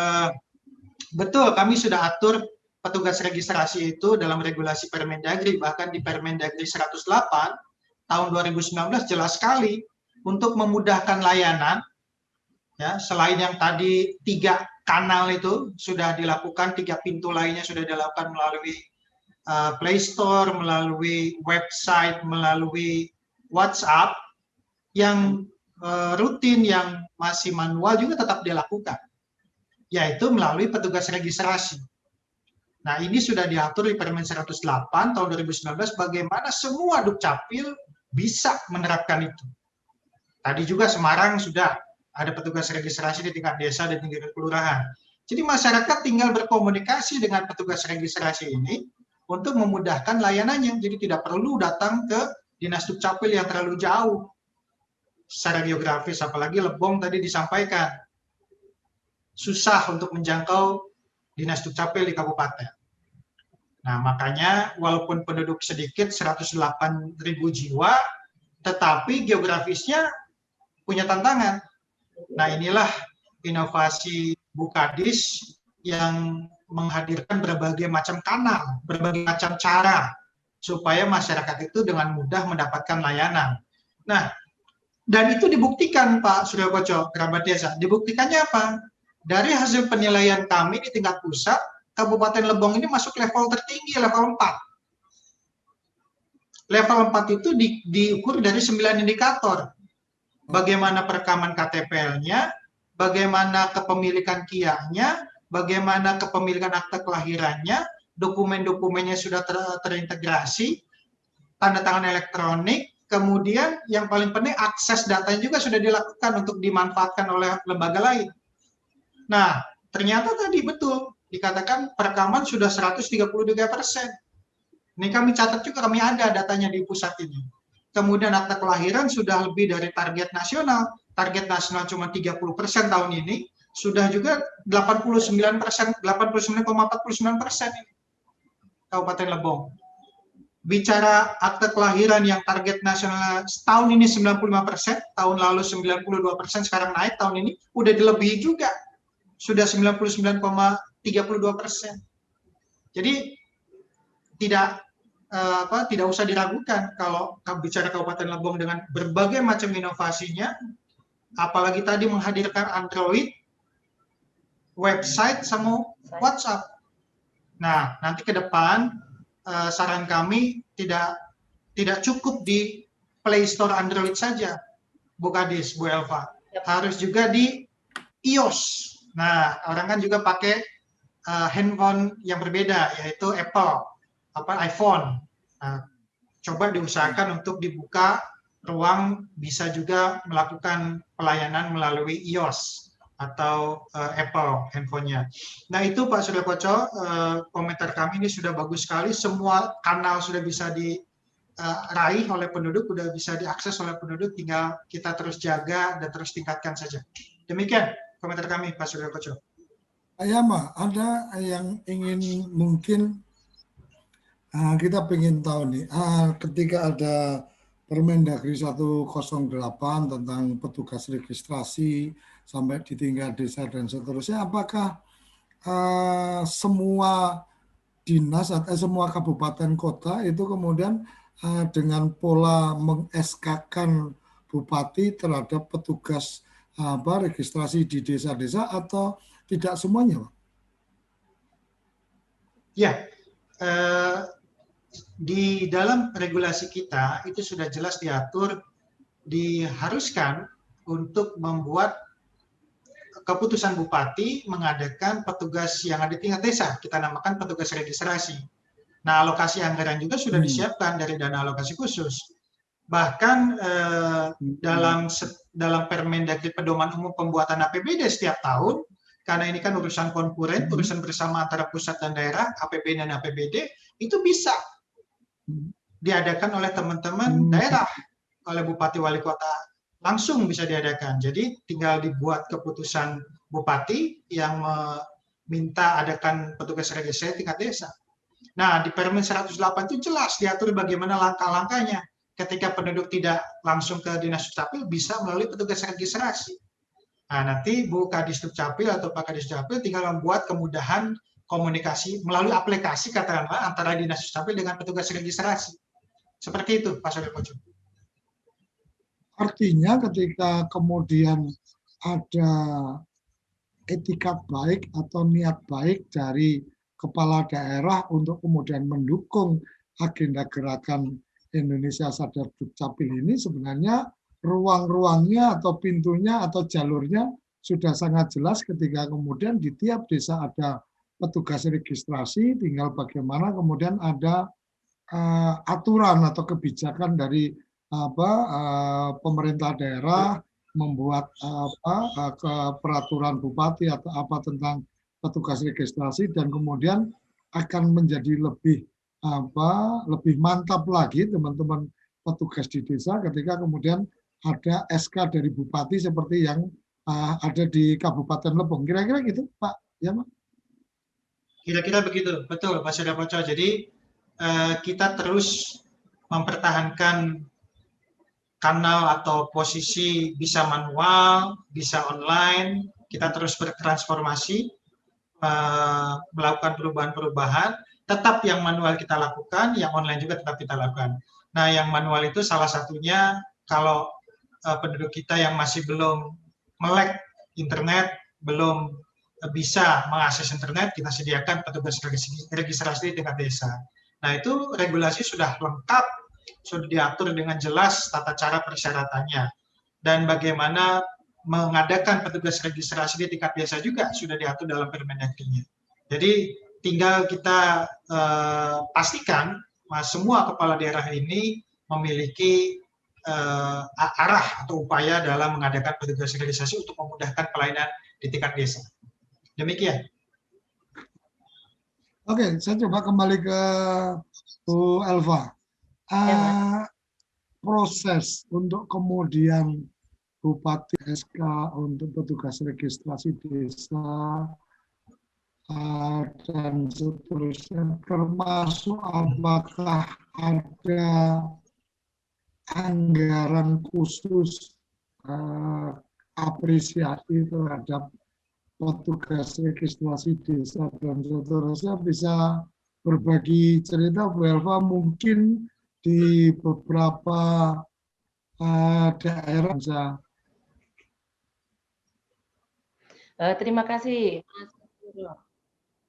betul kami sudah atur petugas registrasi itu dalam regulasi Permendagri, bahkan di Permendagri 108 tahun 2019 jelas sekali untuk memudahkan layanan. Ya, selain yang tadi 3 kanal itu sudah dilakukan, 3 pintu lainnya sudah dilakukan melalui Play Store, melalui website, melalui WhatsApp, yang rutin, yang masih manual juga tetap dilakukan, yaitu melalui petugas registrasi. Nah, ini sudah diatur di Permen 108 tahun 2019 bagaimana semua Dukcapil bisa menerapkan itu. Tadi juga Semarang sudah ada petugas registrasi di tingkat desa dan tingkat kelurahan. Jadi masyarakat tinggal berkomunikasi dengan petugas registrasi ini untuk memudahkan layanannya. Jadi tidak perlu datang ke Dinas Dukcapil yang terlalu jauh secara geografis, apalagi Lebong tadi disampaikan. susah untuk menjangkau Dinas Dukcapil di kabupaten. Nah, makanya walaupun penduduk sedikit 108.000 jiwa, tetapi geografisnya punya tantangan. Nah, inilah inovasi Bukadis yang menghadirkan berbagai macam kanal, berbagai macam cara supaya masyarakat itu dengan mudah mendapatkan layanan. Nah, dan itu dibuktikan Pak Suryo Koco, kerabat desa. Dibuktikannya apa? Dari hasil penilaian kami di tingkat pusat, Kabupaten Lebong ini masuk level tertinggi, level 4. Level 4 itu diukur dari 9 indikator. Bagaimana perekaman KTPL-nya, bagaimana kepemilikan KIA-nya, bagaimana kepemilikan akte kelahirannya, dokumen-dokumennya sudah terintegrasi, tanda tangan elektronik, kemudian yang paling penting akses datanya juga sudah dilakukan untuk dimanfaatkan oleh lembaga lain. Nah, ternyata tadi betul, dikatakan perekaman sudah 133%. Ini kami catat juga, kami ada datanya di pusat ini. Kemudian akte kelahiran sudah lebih dari target nasional. Target nasional cuma 30% tahun ini, sudah juga 89%, 89,49% ini. Kabupaten Lebong. Bicara akte kelahiran yang target nasional tahun ini 95%, tahun lalu 92%, sekarang naik tahun ini, udah dilebihi juga. Sudah 99,32%. Jadi tidak usah diragukan kalau bicara Kabupaten Lebong dengan berbagai macam inovasinya, apalagi tadi menghadirkan Android, website sama WhatsApp. Nah, nanti ke depan saran kami tidak cukup di Play Store Android saja, Bu Kadis, Bu Elva, harus juga di iOS. Nah, orang kan juga pakai handphone yang berbeda, yaitu Apple, iPhone. Nah, coba diusahakan untuk dibuka ruang bisa juga melakukan pelayanan melalui iOS atau Apple handphonenya. Nah, itu Pak Suryo Koco, komentar kami ini sudah bagus sekali. Semua kanal sudah bisa diraih oleh penduduk, sudah bisa diakses oleh penduduk, tinggal kita terus jaga dan terus tingkatkan saja. Demikian komentar kami, Pak Suryo Koco. Yama, ada yang ingin mungkin kita ingin tahu nih, ketika ada Permendagri 108 tentang petugas registrasi sampai di tingkat desa dan seterusnya, apakah semua dinas atau semua kabupaten kota itu kemudian dengan pola meng-SK-kan bupati terhadap petugas registrasi di desa-desa atau tidak semuanya, Pak? Ya, di dalam regulasi kita itu sudah jelas diatur, diharuskan untuk membuat keputusan bupati mengadakan petugas yang ada di tingkat desa, kita namakan petugas registrasi. Nah, alokasi anggaran juga sudah disiapkan dari dana alokasi khusus. Bahkan dalam Permendagri pedoman umum pembuatan APBD setiap tahun, karena ini kan urusan konkuren, urusan bersama antara pusat dan daerah, APBN dan APBD, itu bisa diadakan oleh teman-teman daerah, oleh bupati wali kota, langsung bisa diadakan. Jadi tinggal dibuat keputusan bupati yang meminta adakan petugas registrasi tingkat desa. Nah, di Permen 108 itu jelas diatur bagaimana langkah-langkahnya. Ketika penduduk tidak langsung ke Dinas Dukcapil, bisa melalui petugas registrasi. Nah, nanti Bu Kadis Dukcapil atau Pak Kadis Dukcapil tinggal membuat kemudahan komunikasi melalui aplikasi katakanlah antara Dinas Dukcapil dengan petugas registrasi. Seperti itu, Pak Suryo Koco. Artinya ketika kemudian ada etikat baik atau niat baik dari kepala daerah untuk kemudian mendukung agenda gerakan Indonesia Sadar Dukcapil ini, sebenarnya ruang-ruangnya atau pintunya atau jalurnya sudah sangat jelas ketika kemudian di tiap desa ada petugas registrasi, tinggal bagaimana kemudian ada aturan atau kebijakan dari pemerintah daerah membuat peraturan bupati atau apa tentang petugas registrasi, dan kemudian akan menjadi lebih mantap lagi teman-teman petugas di desa ketika kemudian ada SK dari bupati seperti yang ada di Kabupaten Lebong. Kira-kira gitu, Pak Yaman? Kira-kira begitu, betul Pak Surya Koco. Jadi kita terus mempertahankan kanal atau posisi bisa manual, bisa online, kita terus bertransformasi, melakukan perubahan-perubahan, tetap yang manual kita lakukan, yang online juga tetap kita lakukan. Nah, yang manual itu salah satunya kalau penduduk kita yang masih belum melek internet, belum bisa mengakses internet, kita sediakan petugas registrasi di tingkat desa. Nah, itu regulasi sudah lengkap, sudah diatur dengan jelas tata cara persyaratannya. Dan bagaimana mengadakan petugas registrasi di tingkat desa juga sudah diatur dalam Permendagri-nya. Jadi tinggal kita pastikan semua kepala daerah ini memiliki arah atau upaya dalam mengadakan petugas registrasi untuk memudahkan pelayanan di tingkat desa. Demikian. Oke, saya coba kembali ke Bu Elva. Proses untuk kemudian Bupati SK untuk petugas registrasi desa dan seterusnya, termasuk apakah ada anggaran khusus apresiasi terhadap petugas registrasi desa dan seterusnya, bisa berbagi cerita Bu Elva, mungkin di beberapa daerah bisa. Terima kasih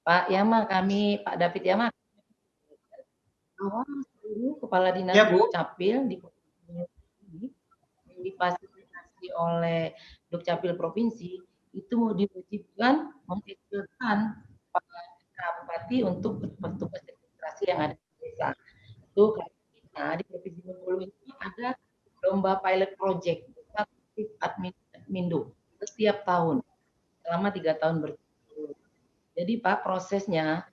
Pak Yama, Pak David Yama. Awal seluruh kepala dinas Dukcapil di yang difasilitasi oleh Dukcapil provinsi itu mau diwajibkan mengikutkan Pak Bupati untuk petugas registrasi yang ada di desa. Itu di Provinsi Bengkulu ini ada lomba pilot project Admindo setiap tahun selama 3 tahun berturut-turut. Jadi Pak, prosesnya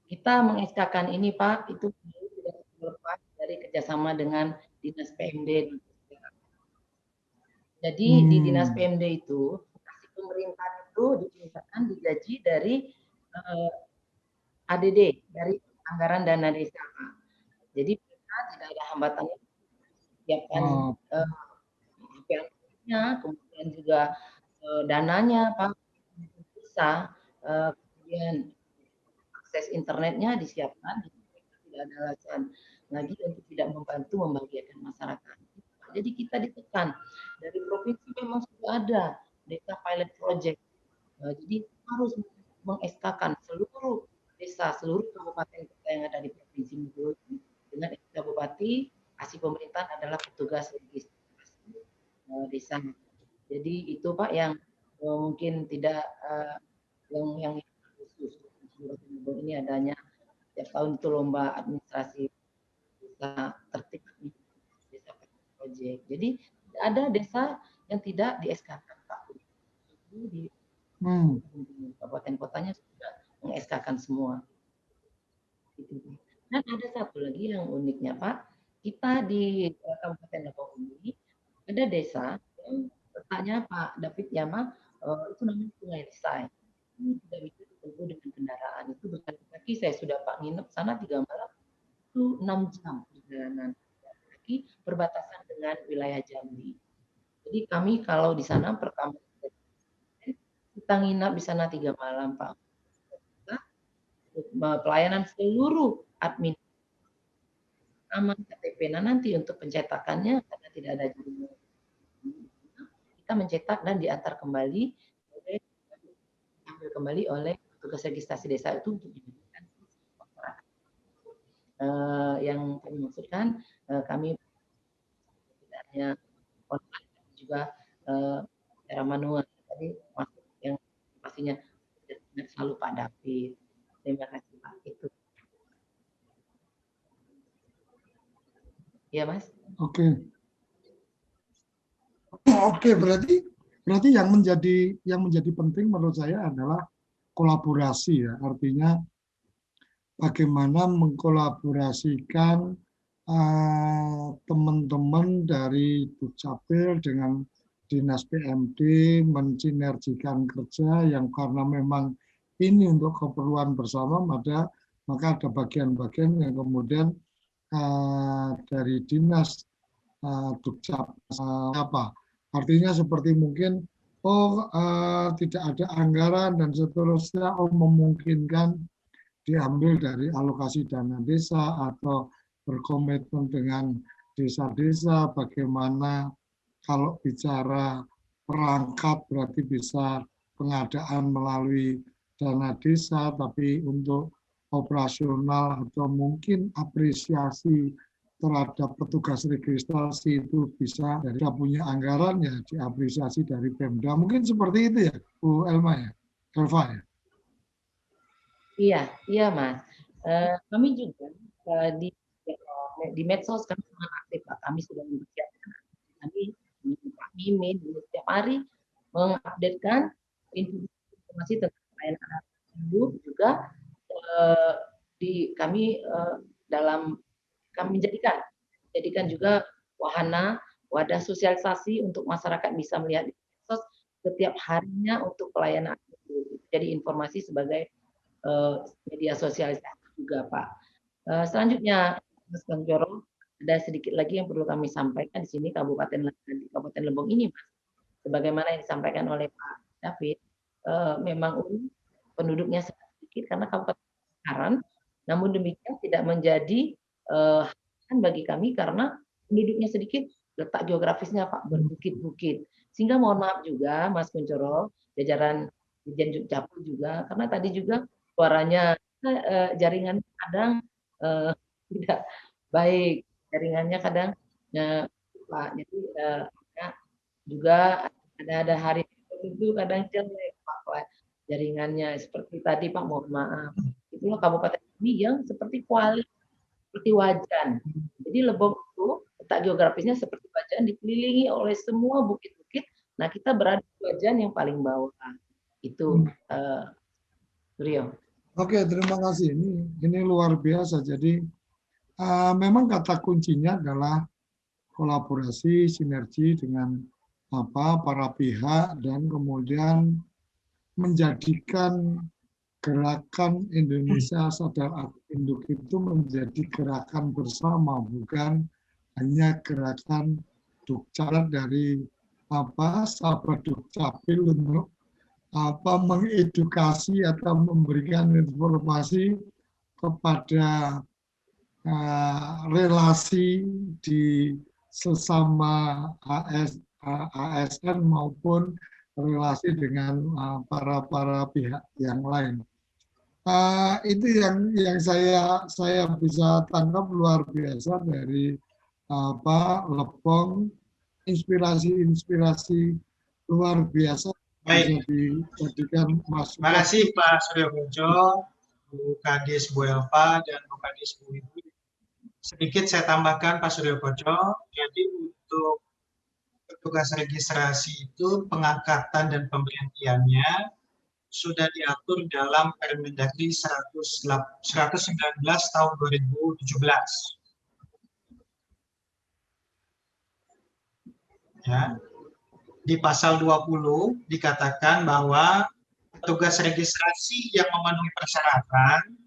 kita mengeskakan ini Pak, itu tidak terlepas dari kerjasama dengan Dinas PMD. Jadi di Dinas PMD itu pemerintah itu dipisahkan digaji dari ADD, dari anggaran dana desa Pak. Jadi kita tidak ada hambatan siapkan kemudian juga dananya Pak bisa, kemudian akses internetnya disiapkan, tidak ada alasan lagi untuk tidak membantu membahagiakan masyarakat. Jadi kita ditekan dari provinsi memang sudah ada desa pilot project, jadi harus meng-SK-kan seluruh desa, seluruh kabupaten kota yang ada di provinsi Bengkulu dengan SK Bupati, asli pemerintahan adalah petugas registrasi desa. Jadi itu Pak yang mungkin tidak yang khusus ini adanya setiap tahun itu lomba administrasi desa tertib desa project. Jadi ada desa yang tidak di SK-kan Pak. Di kabupaten kotanya sudah meng-SK-kan semua. Dan ada satu lagi yang uniknya Pak, kita di Kabupaten Lebong ini ada desa yang letaknya Pak David Yama, itu namanya Sungai Lisai. Ini tidak bisa ditempuh dengan kendaraan, itu berjalan kaki. Saya sudah Pak nginep sana 3 malam, itu 6 jam perjalanan kaki, berbatasan dengan wilayah Jambi. Jadi kami kalau di sana pertama kita nginap di sana 3 malam Pak. Pelayanan seluruh admin aman KTP. Nah nanti untuk pencetakannya karena tidak ada jaringan, kita mencetak dan diantar kembali oleh petugas registrasi desa itu untuk diberikan masyarakat. Yang kami maksudkan kami tidak hanya online juga secara manual. Tadi masuk yang pastinya selalu Pak David. Terima kasih Pak. Itu. Ya Mas. Oke. Oke, berarti yang menjadi penting menurut saya adalah kolaborasi ya. Artinya bagaimana mengkolaborasikan teman-teman dari Dukcapil dengan Dinas PMD mensinergikan kerja yang karena memang ini untuk keperluan bersama, maka ada bagian-bagian yang kemudian dari Dinas Dukcap artinya seperti mungkin tidak ada anggaran dan seterusnya, memungkinkan diambil dari alokasi dana desa atau berkomitmen dengan desa-desa, bagaimana kalau bicara perangkat berarti bisa pengadaan melalui dana desa, tapi untuk operasional atau mungkin apresiasi terhadap petugas registrasi itu bisa dari punya anggaran ya diapresiasi dari Pemda. Mungkin seperti itu ya, Bu Elma ya, Elva ya. Iya Mas. Kami juga di medsos kami sangat aktif Pak. Kami sudah mempersiapkan. Kami Pak Mimin setiap hari mengupdatekan informasi tentang pelayanan ibu juga kami menjadikan juga wahana wadah sosialisasi untuk masyarakat bisa melihat di medsos setiap harinya untuk pelayanan ibu. Jadi informasi sebagai media sosialisasi juga Pak. Selanjutnya Mas Kunchoro, ada sedikit lagi yang perlu kami sampaikan di sini Kabupaten Lebong ini Mas. Sebagaimana yang disampaikan oleh Pak David, memang penduduknya sedikit karena Kabupaten Semarang, namun demikian tidak menjadi hambatan bagi kami karena penduduknya sedikit, letak geografisnya Pak berbukit-bukit. Sehingga mohon maaf juga Mas Kunchoro, jajaran Dirjen Dukcapil juga, karena tadi juga suaranya jaringan kadang tidak baik, jaringannya kadang Pak. Jadi juga ada hari tertentu kadang jelek Pak jaringannya seperti tadi Pak, mohon maaf. Itulah kabupaten kami yang seperti Kuali, seperti Wajan. Jadi Lebong itu letak geografisnya seperti Wajan, dikelilingi oleh semua bukit-bukit. Nah kita berada di Wajan yang paling bawah. Itu Rio. Oke, terima kasih. Ini luar biasa. Jadi memang kata kuncinya adalah kolaborasi, sinergi dengan para pihak dan kemudian menjadikan gerakan Indonesia Sadar Induk itu menjadi gerakan bersama, bukan hanya gerakan Dukcapil dari sahabat Dukcapil untuk mengedukasi atau memberikan informasi kepada relasi di sesama ASN maupun relasi dengan para pihak yang lain. Itu yang saya bisa tangkap luar biasa dari Lebong, inspirasi luar biasa. Baik. Terima kasih Pak Suryo Koco, Bu Kadis Bu Elva, dan Bu Kadis Bu Ibu. Sedikit saya tambahkan Pak Suryo Koco, jadi untuk petugas registrasi itu pengangkatan dan pemberhentiannya sudah diatur dalam Permendagri 119 tahun 2017. Ya. Di pasal 20 dikatakan bahwa petugas registrasi yang memenuhi persyaratan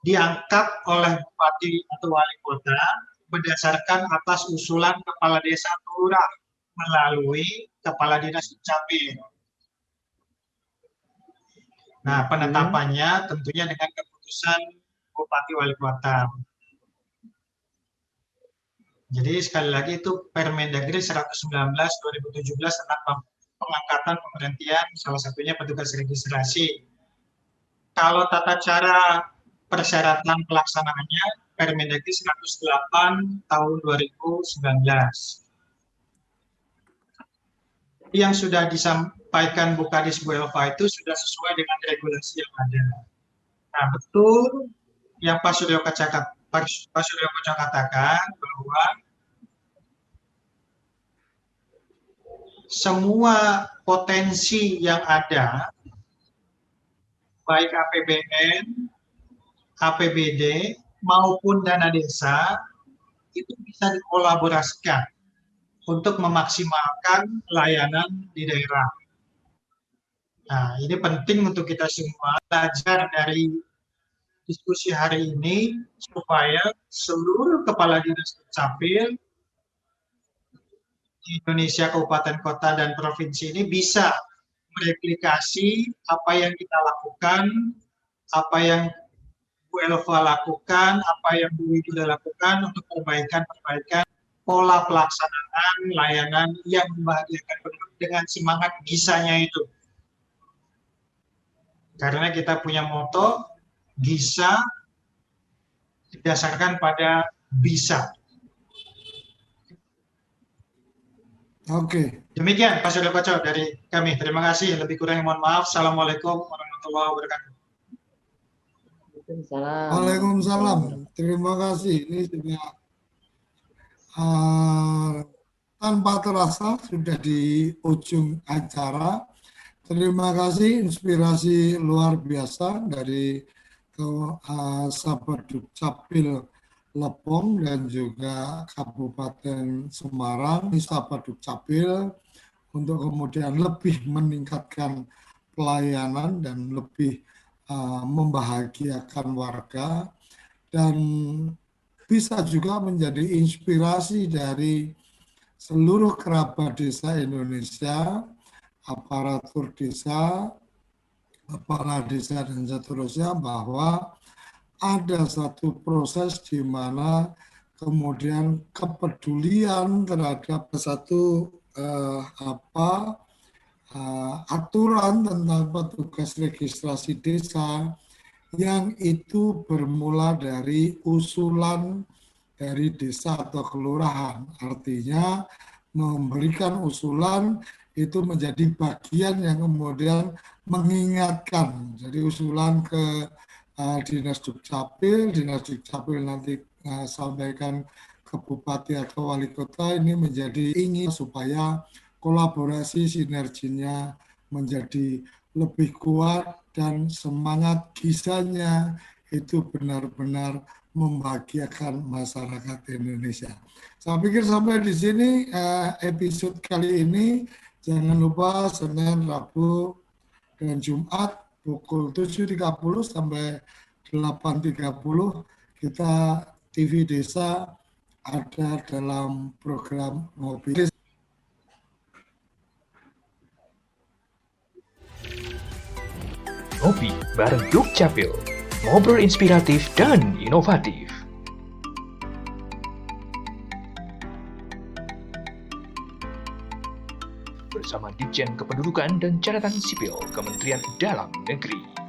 diangkat oleh bupati atau wali kota berdasarkan atas usulan kepala desa atau lurah melalui kepala dinas Dukcapil. Nah, penetapannya tentunya dengan keputusan bupati wali kota. Jadi sekali lagi itu Permendagri 119 2017 tentang pengangkatan pemberhentian salah satunya petugas registrasi. Kalau tata cara persyaratan pelaksanaannya Permendagri 108 tahun 2019. Yang sudah disampaikan Bu Kadis Bu Elva itu sudah sesuai dengan regulasi yang ada. Nah, betul yang Pak Suryo Koco katakan bahwa semua potensi yang ada, baik APBN, APBD, maupun dana desa, itu bisa dikolaborasikan untuk memaksimalkan layanan di daerah. Nah, ini penting untuk kita semua belajar dari diskusi hari ini supaya seluruh kepala dinas Dukcapil di Indonesia, kabupaten, kota, dan provinsi ini bisa mereplikasi apa yang kita lakukan, apa yang Bu Elva lakukan, apa yang Bu Widuda lakukan untuk perbaikan pola pelaksanaan layanan yang membahagiakan penduduk dengan semangat bisanya itu. Karena kita punya moto, bisa didasarkan pada bisa. Oke. Demikian Pak Surya Koco dari kami. Terima kasih. Lebih kurang mohon maaf. Assalamualaikum warahmatullahi wabarakatuh. Waalaikumsalam. Terima kasih. Ini juga tanpa terasa sudah di ujung acara. Terima kasih inspirasi luar biasa dari Sahabat Dukcapil Lepong dan juga Kabupaten Semarang, Sahabat Dukcapil untuk kemudian lebih meningkatkan pelayanan dan lebih membahagiakan warga dan bisa juga menjadi inspirasi dari seluruh kerabat desa Indonesia, aparatur desa, kepala desa dan seterusnya bahwa ada satu proses di mana kemudian kepedulian terhadap satu aturan tentang petugas registrasi desa yang itu bermula dari usulan dari desa atau kelurahan. Artinya memberikan usulan itu menjadi bagian yang kemudian mengingatkan. Jadi usulan ke Dinas Dukcapil nanti sampaikan ke Bupati atau Wali Kota, ini menjadi ingin supaya kolaborasi sinerginya menjadi lebih kuat dan semangat gisanya itu benar-benar membahagiakan masyarakat Indonesia. Saya pikir sampai di sini episode kali ini. Jangan lupa Senin, Rabu, dan Jumat pukul 7.30 sampai 8.30 kita TV Desa ada dalam program Ngopi. Ngopi bareng Dukcapil, ngobrol inspiratif dan inovatif. Bersama Ditjen Kependudukan dan Catatan Sipil Kementerian Dalam Negeri.